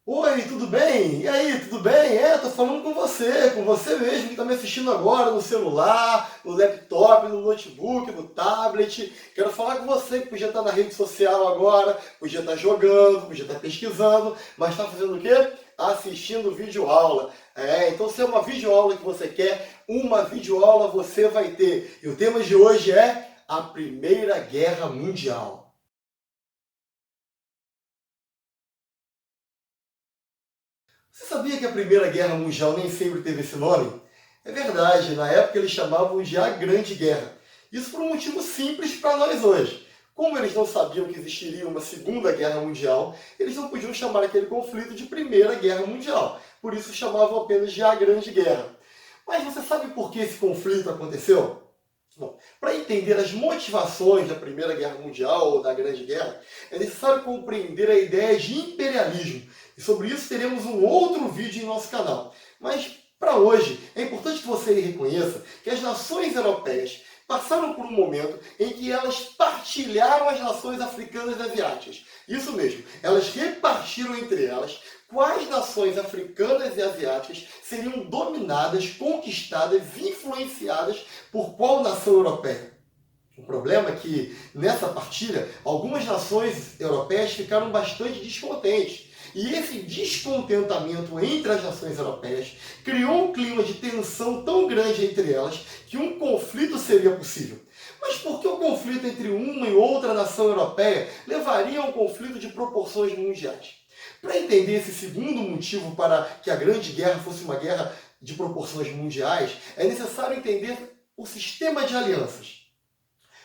Oi, tudo bem? E aí, tudo bem? Tô falando com você mesmo que está me assistindo agora no celular, no laptop, no notebook, no tablet. Quero falar com você que podia estar na rede social agora, podia estar jogando, podia estar pesquisando, mas está fazendo o quê? Assistindo videoaula. Então se é uma videoaula que você quer, uma videoaula você vai ter. E o tema de hoje é a Primeira Guerra Mundial. Você sabia que a Primeira Guerra Mundial nem sempre teve esse nome? É verdade, na época eles chamavam de a Grande Guerra. Isso por um motivo simples para nós hoje. Como eles não sabiam que existiria uma Segunda Guerra Mundial, eles não podiam chamar aquele conflito de Primeira Guerra Mundial. Por isso chamavam apenas de a Grande Guerra. Mas você sabe por que esse conflito aconteceu? Bom, para entender as motivações da Primeira Guerra Mundial ou da Grande Guerra, é necessário compreender a ideia de imperialismo. E sobre isso teremos um outro vídeo em nosso canal. Mas, para hoje, é importante que você reconheça que as nações europeias passaram por um momento em que elas partilharam as nações africanas e asiáticas. Isso mesmo, elas repartiram entre elas quais nações africanas e asiáticas seriam dominadas, conquistadas, influenciadas por qual nação europeia. O problema é que, nessa partilha, algumas nações europeias ficaram bastante descontentes. E esse descontentamento entre as nações europeias criou um clima de tensão tão grande entre elas que um conflito seria possível. Mas por que o conflito entre uma e outra nação europeia levaria a um conflito de proporções mundiais? Para entender esse segundo motivo para que a Grande Guerra fosse uma guerra de proporções mundiais, é necessário entender o sistema de alianças.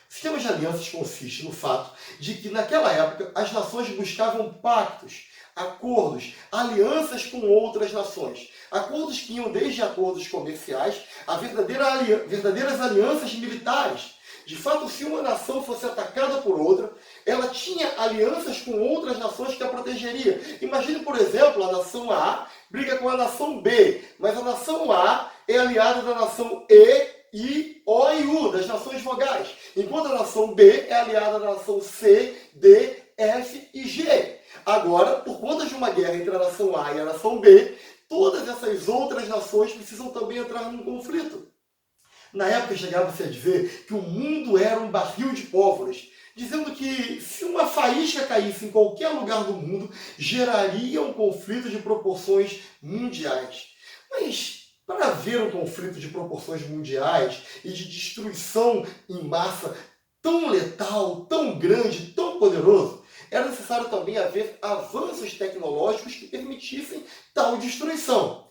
O sistema de alianças consiste no fato de que, naquela época, as nações buscavam pactos, acordos, alianças com outras nações. Acordos que iam desde acordos comerciais a verdadeiras alianças militares. De fato, se uma nação fosse atacada por outra, ela tinha alianças com outras nações que a protegeria. Imagine, por exemplo, a nação A briga com a nação B, mas a nação A é aliada da nação E, I, O e U, das nações vogais, enquanto a nação B é aliada da nação C, D, F e G. Agora, por conta de uma guerra entre a nação A e a nação B, todas essas outras nações precisam também entrar num conflito. Na época chegava-se a dizer que o mundo era um barril de pólvoras, dizendo que se uma faísca caísse em qualquer lugar do mundo, geraria um conflito de proporções mundiais. Mas para haver um conflito de proporções mundiais e de destruição em massa tão letal, tão grande, tão poderoso, era necessário também haver avanços tecnológicos que permitissem tal destruição.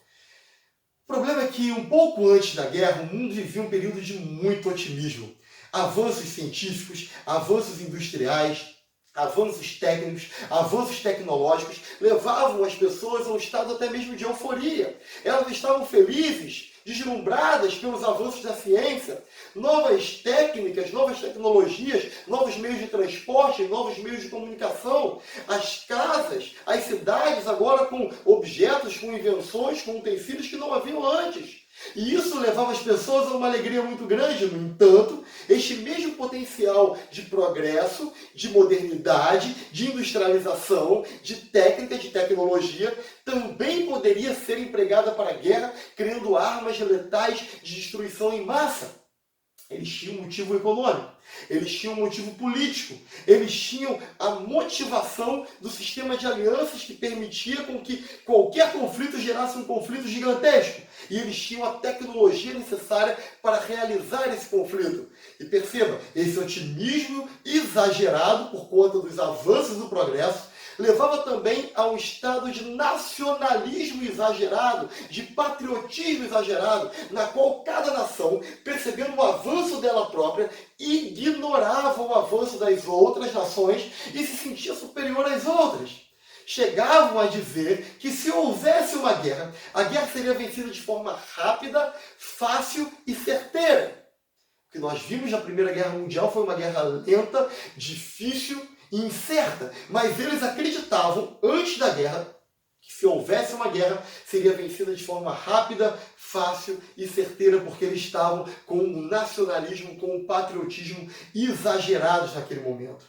O problema é que, um pouco antes da guerra, o mundo vivia um período de muito otimismo. Avanços científicos, avanços industriais, avanços técnicos, avanços tecnológicos levavam as pessoas a um estado até mesmo de euforia. Elas estavam felizes, deslumbradas pelos avanços da ciência, novas técnicas, novas tecnologias, novos meios de transporte, novos meios de comunicação, as casas, as cidades agora com objetos, com invenções, com utensílios que não haviam antes. E isso levava as pessoas a uma alegria muito grande. No entanto, este mesmo potencial de progresso, de modernidade, de industrialização, de técnica, de tecnologia, também poderia ser empregada para a guerra, criando armas letais de destruição em massa. Eles tinham um motivo econômico, eles tinham um motivo político, eles tinham a motivação do sistema de alianças que permitia com que qualquer conflito gerasse um conflito gigantesco. E eles tinham a tecnologia necessária para realizar esse conflito. E perceba, esse otimismo exagerado por conta dos avanços do progresso levava também a um estado de nacionalismo exagerado, de patriotismo exagerado, na qual cada nação, percebendo o avanço dela própria, ignorava o avanço das outras nações e se sentia superior às outras. Chegavam a dizer que se houvesse uma guerra, a guerra seria vencida de forma rápida, fácil e certeira. O que nós vimos na Primeira Guerra Mundial foi uma guerra lenta, difícil e incerta. Mas eles acreditavam, antes da guerra, que se houvesse uma guerra, seria vencida de forma rápida, fácil e certeira, porque eles estavam com o nacionalismo, com o patriotismo exagerados naquele momento.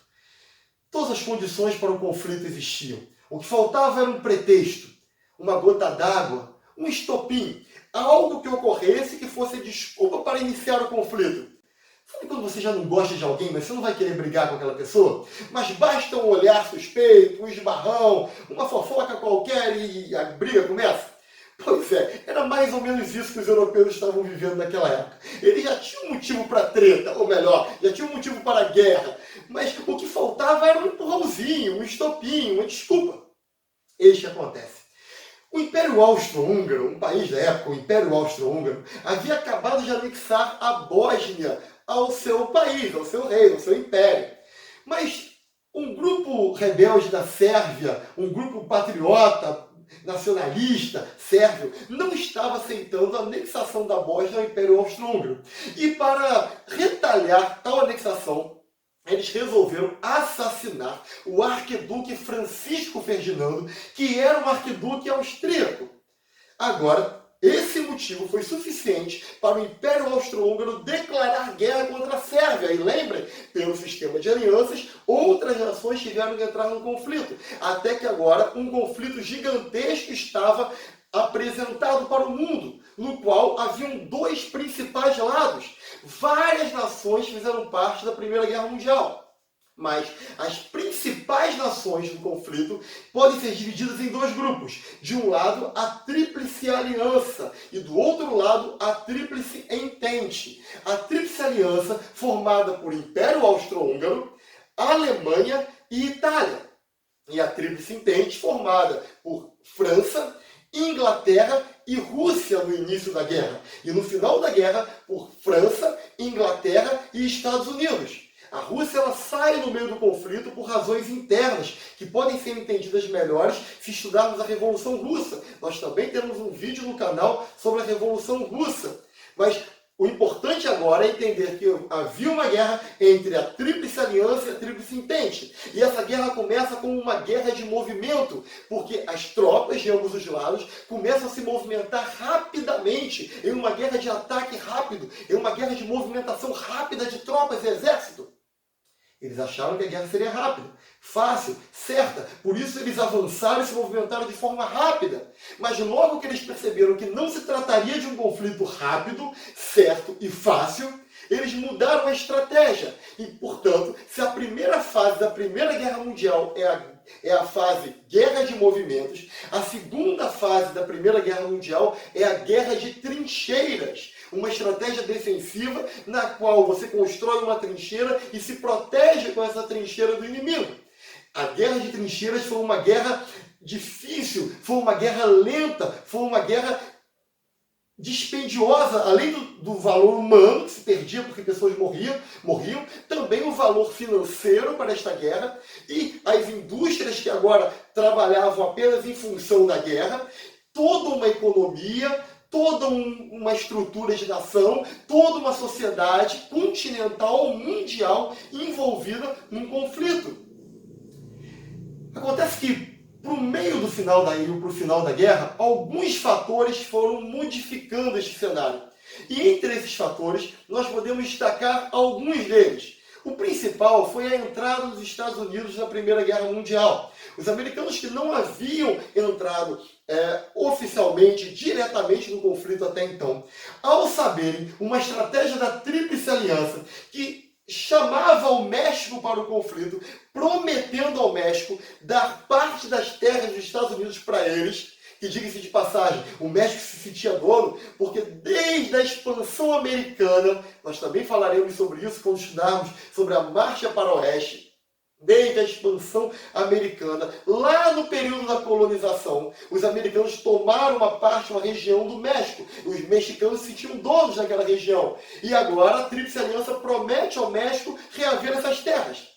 Todas as condições para o conflito existiam. O que faltava era um pretexto. uma gota d'água, um estopim, algo que ocorresse que fosse desculpa para iniciar o conflito. Sabe quando você já não gosta de alguém, mas você não vai querer brigar com aquela pessoa? Mas basta um olhar suspeito, um esbarrão, uma fofoca qualquer e a briga começa? Pois é, era mais ou menos isso que os europeus estavam vivendo naquela época. Eles já tinham um motivo para treta, ou melhor, já tinham um motivo para a guerra. Mas o que faltava era um empurrãozinho, um estopinho, uma desculpa. Eis que acontece. O Império Austro-Húngaro, um país da época, o Império Austro-Húngaro, havia acabado de anexar a Bósnia ao seu país, ao seu reino, ao seu império. Mas um grupo rebelde da Sérvia, um grupo patriota, nacionalista, sérvio, não estava aceitando a anexação da Bósnia ao Império Austro-Húngaro. E para retalhar tal anexação, eles resolveram assassinar o arquiduque Francisco Ferdinando, que era um arquiduque austríaco. Agora, esse motivo foi suficiente para o Império Austro-Húngaro declarar guerra contra a Sérvia. E lembrem, pelo sistema de alianças, outras nações tiveram que entrar no conflito. Até que agora um conflito gigantesco estava apresentado para o mundo, no qual haviam dois principais lados. Várias nações fizeram parte da Primeira Guerra Mundial. Mas as principais nações do conflito podem ser divididas em dois grupos. De um lado, a Tríplice Aliança e do outro lado, a Tríplice Entente. A Tríplice Aliança, formada por Império Austro-Húngaro, Alemanha e Itália. E a Tríplice Entente, formada por França, Inglaterra e Rússia no início da guerra. E no final da guerra, por França, Inglaterra e Estados Unidos. A Rússia ela sai no meio do conflito por razões internas, que podem ser entendidas melhores se estudarmos a Revolução Russa. Nós também temos um vídeo no canal sobre a Revolução Russa. Mas o importante agora é entender que havia uma guerra entre a Tríplice Aliança e a Tríplice Entente. E essa guerra começa como uma guerra de movimento, porque as tropas de ambos os lados começam a se movimentar rapidamente, em uma guerra de ataque rápido, em uma guerra de movimentação rápida de tropas e exército. Eles acharam que a guerra seria rápida, fácil, certa. Por isso eles avançaram e se movimentaram de forma rápida. Mas logo que eles perceberam que não se trataria de um conflito rápido, certo e fácil, eles mudaram a estratégia. E, portanto, se a primeira fase da Primeira Guerra Mundial é a fase guerra de movimentos, a segunda fase da Primeira Guerra Mundial é a guerra de trincheiras. Uma estratégia defensiva na qual você constrói uma trincheira e se protege com essa trincheira do inimigo. A guerra de trincheiras foi uma guerra difícil, foi uma guerra lenta, foi uma guerra dispendiosa, além do valor humano que se perdia porque pessoas morriam, também o valor financeiro para esta guerra e as indústrias que agora trabalhavam apenas em função da guerra, toda uma economia, toda uma estrutura de nação, toda uma sociedade continental, mundial, envolvida num conflito. Acontece que, para o meio do final para o final da guerra, alguns fatores foram modificando este cenário. E entre esses fatores, nós podemos destacar alguns deles. O principal foi a entrada dos Estados Unidos na Primeira Guerra Mundial. Os americanos que não haviam entrado oficialmente, diretamente no conflito até então, ao saberem uma estratégia da Tríplice Aliança que chamava o México para o conflito, prometendo ao México dar parte das terras dos Estados Unidos para eles, que, diga-se de passagem, o México se sentia dono, porque desde a expansão americana, nós também falaremos sobre isso quando estudarmos sobre a Marcha para o Oeste, desde a expansão americana, lá no período da colonização, os americanos tomaram uma região do México. Os mexicanos se sentiam donos daquela região. E agora a Tríplice Aliança promete ao México reaver essas terras.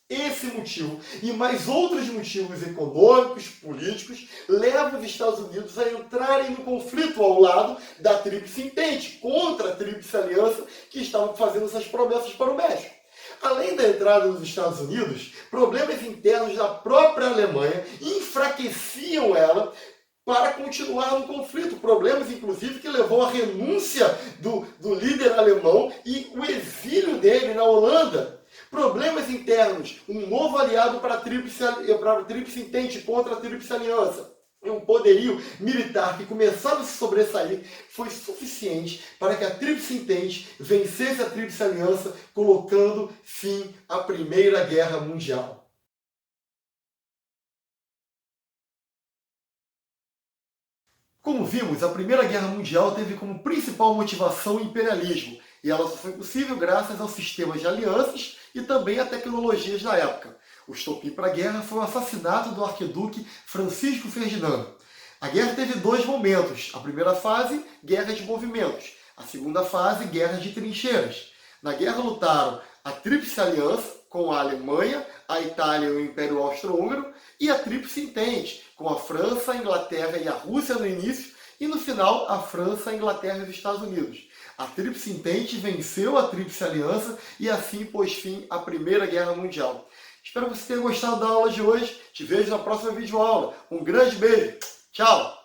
Esse motivo e mais outros motivos econômicos, políticos, levam os Estados Unidos a entrarem no conflito ao lado da Tríplice Entente, contra a Tríplice Aliança, que estava fazendo essas promessas para o México. Além da entrada dos Estados Unidos, problemas internos da própria Alemanha enfraqueciam ela para continuar no conflito. Problemas, inclusive, que levou à renúncia do líder alemão e o exílio dele na Holanda. Problemas internos, um novo aliado para a Tríplice Entente contra a Tríplice Aliança. um poderio militar que começava a se sobressair, foi suficiente para que a Tríplice Entente vencesse a Tríplice Aliança, colocando fim à Primeira Guerra Mundial. Como vimos, a Primeira Guerra Mundial teve como principal motivação o imperialismo, e ela só foi possível graças aos sistemas de alianças e também a tecnologias da época. O estopim para a guerra foi o assassinato do arquiduque Francisco Ferdinando. A guerra teve dois momentos. A primeira fase, guerra de movimentos. A segunda fase, guerra de trincheiras. Na guerra lutaram a Tríplice Aliança, com a Alemanha, a Itália e o Império Austro-Húngaro, e a Tríplice Entente, com a França, a Inglaterra e a Rússia no início, e no final a França, a Inglaterra e os Estados Unidos. A Tríplice Entente venceu a Tríplice Aliança e assim pôs fim à Primeira Guerra Mundial. Espero que você tenha gostado da aula de hoje. Te vejo na próxima videoaula. Um grande beijo. Tchau!